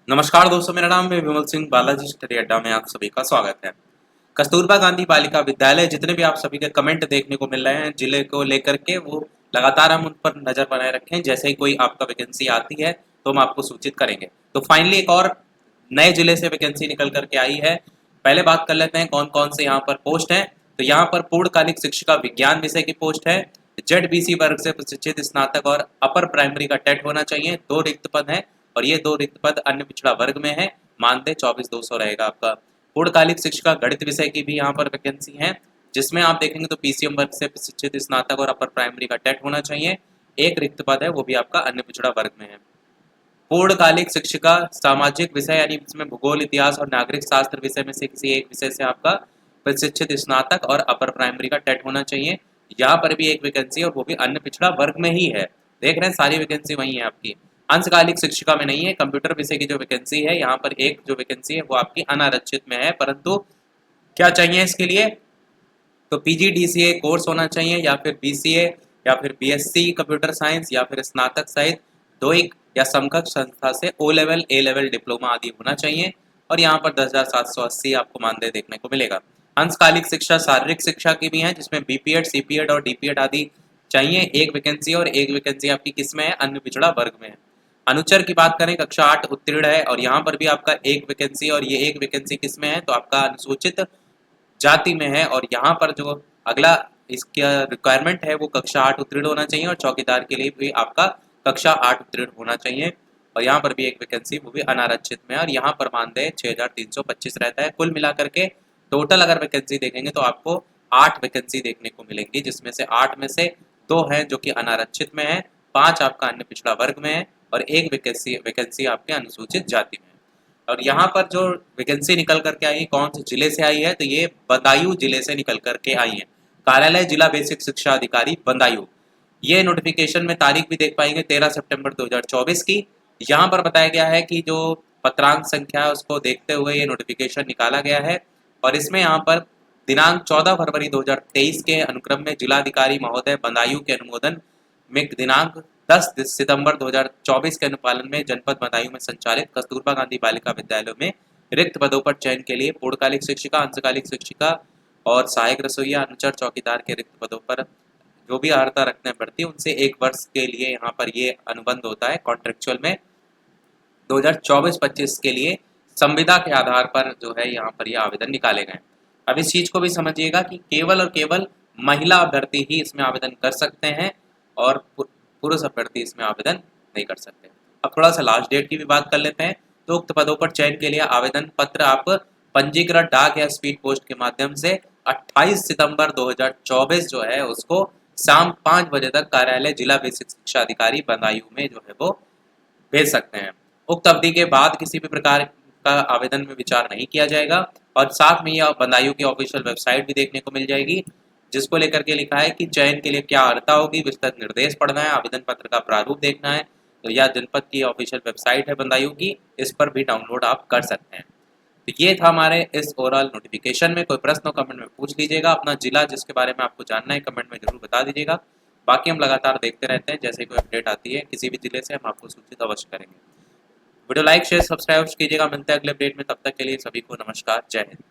नमस्कार दोस्तों, मेरा नाम है विमल सिंह। बालाजी स्टडी अड्डा में आप सभी का स्वागत है। कस्तूरबा गांधी बालिका विद्यालय, जितने भी आप सभी के कमेंट देखने को मिल रहे हैं जिले को लेकर के, वो लगातार हम उन पर नजर बनाए रखें। जैसे ही कोई आपका वैकेंसी आती है तो हम आपको सूचित करेंगे। तो फाइनली एक और नए जिले से वैकेंसी निकल करके आई है। पहले बात कर लेते हैं कौन कौन से यहाँ पर पोस्ट हैं। तो यहाँ पर पूर्णकालिक शिक्षिका विज्ञान विषय की पोस्ट है। जेड वर्ग से प्रशिक्षित स्नातक और अपर प्राइमरी का टेट होना चाहिए। 2 रिक्त पद हैं और ये 2 रिक्त पद अन्य पिछड़ा वर्ग में है। मानदेय 24,200 रहेगा आपका। पूर्णकालिक शिक्षिका गणित विषय की भी यहाँ पर वैकेंसी है, जिसमें आप देखेंगे तो पीसीएम वर्ग से प्रशिक्षित स्नातक और अपर प्राइमरी का टेट होना चाहिए। 1 रिक्त पद है, वो भी आपका अन्य पिछड़ा वर्ग में है। पूर्णकालिक शिक्षिका सामाजिक विषय यानी इसमें भूगोल, इतिहास और नागरिक शास्त्र विषय में से किसी एक विषय से आपका प्रशिक्षित स्नातक और अपर प्राइमरी का टेट होना चाहिए। यहाँ पर भी एक वैकेंसी है और वो भी अन्य पिछड़ा वर्ग में ही है। देख रहे हैं, सारी वैकेंसी वही है आपकी। अंशकालिक शिक्षिका में नहीं है। कंप्यूटर विषय की जो वैकेंसी है, यहाँ पर एक जो वैकेंसी है वो आपकी अनारक्षित में है। परंतु क्या चाहिए इसके लिए? तो पीजीडीसीए कोर्स होना चाहिए, या फिर बीसीए, या फिर बीएससी कंप्यूटर साइंस, या फिर स्नातक सहित द्वैक या समकक्ष संस्था से ओ लेवल, ए लेवल डिप्लोमा आदि होना चाहिए। और यहाँ पर 10,780 आपको मानदेय देखने को मिलेगा। अंशकालिक शिक्षा शारीरिक शिक्षा की भी है, जिसमें बीपीएड, सीपीएड और डीपीएड आदि चाहिए। एक वैकेंसी, और एक वैकेंसी आपकी किसमें है? अन्य पिछड़ा वर्ग में है। अनुचर की बात करें, कक्षा 8 उत्तीर्ण है, और यहाँ पर भी आपका एक वैकेंसी, और ये एक वैकेंसी किसमें है? तो आपका अनुसूचित जाति में है। और यहाँ पर जो अगला इसका रिक्वायरमेंट है वो कक्षा 8 उत्तीर्ण होना चाहिए, और चौकीदार के लिए भी आपका कक्षा 8 उत्तीर्ण होना चाहिए। और यहाँ पर भी एक वैकेंसी, वो भी अनारक्षित में है। और यहाँ पर मानदेय 6,325 रहता है। कुल मिलाकर के टोटल अगर वैकेंसी देखेंगे तो आपको 8 वैकेंसी देखने को मिलेंगी, जिसमें से 8 में से 2 हैं जो कि अनारक्षित में है, 5 आपका अन्य पिछड़ा वर्ग में है, और एक वैकेंसी आपके अनुसूचित जाति में है। और यहाँ पर जो वैकेंसी निकल करके आई है, कौन से जिले से आई है? तो ये बदायूं जिले से निकल करके आई है। कार्यालय जिला बेसिक शिक्षा अधिकारी बदायूं। ये नोटिफिकेशन में तारीख भी देख पाएंगे 13 सितंबर 2024 की। यहाँ पर बताया गया है कि जो पत्रांक संख्या है उसको देखते हुए ये नोटिफिकेशन निकाला गया है। और इसमें यहाँ पर दिनांक 14 फरवरी 2023 के अनुक्रम में जिलाधिकारी महोदय बदायूं के अनुमोदन में दिनांक 10 सितंबर 2024 के अनुपालन में जनपद बदायूं में संचालित कस्तूरबा गांधी बालिका विद्यालयों में रिक्त पदों पर चयन के लिए पूर्णकालिक शिक्षिका, अंशकालिक शिक्षिका और सहायक रसोईया, अनुचर, चौकीदार के रिक्त पदों पर जो भी अर्हता रखते हैं भर्ती, उनसे 1 वर्ष के लिए यहाँ पर ये अनुबंध होता है कॉन्ट्रेक्चुअल में। 2024-25 के लिए संविदा के आधार पर जो है यहाँ पर ये आवेदन निकाले गए। अब इस चीज को भी समझिएगा कि केवल और केवल महिला अभ्यर्थी ही इसमें आवेदन कर सकते हैं, और पुरुष अभ्यर्थी इसमें आवेदन नहीं कर सकते। अब थोड़ा सा लास्ट डेट की भी बात कर लेते हैं। तो उक्त पदों पर चयन के लिए आवेदन पत्र आप पंजीकृत डाक या स्पीड पोस्ट के माध्यम से 28 सितंबर 2024 जो है उसको शाम 5 बजे तक कार्यालय जिला बेसिक शिक्षा अधिकारी बदायूं में जो है वो भेज सकते हैं। उक्त अवधि के बाद किसी भी प्रकार का आवेदन में विचार नहीं किया जाएगा। और साथ में यह बदायूं की ऑफिशियल वेबसाइट भी देखने को मिल जाएगी, जिसको लेकर के लिखा है कि चयन के लिए क्या अर्हता होगी, विस्तृत निर्देश पढ़ना है, आवेदन पत्र का प्रारूप देखना है। तो यह जनपद की ऑफिशियल वेबसाइट है बदायूं की, इस पर भी डाउनलोड आप कर सकते हैं। तो ये था हमारे इस ओवरऑल नोटिफिकेशन में। कोई प्रश्न हो कमेंट में पूछ लीजिएगा। अपना जिला जिसके बारे में आपको जानना है कमेंट में जरूर बता दीजिएगा। बाकी हम लगातार देखते रहते हैं, जैसे कोई अपडेट आती है किसी भी जिले से हम आपको सूचित अवश्य करेंगे। वीडियो लाइक, शेयर, सब्सक्राइब कीजिएगा। मिलते हैं अगले अपडेट में, तब तक के लिए सभी को नमस्कार, जय हिंद।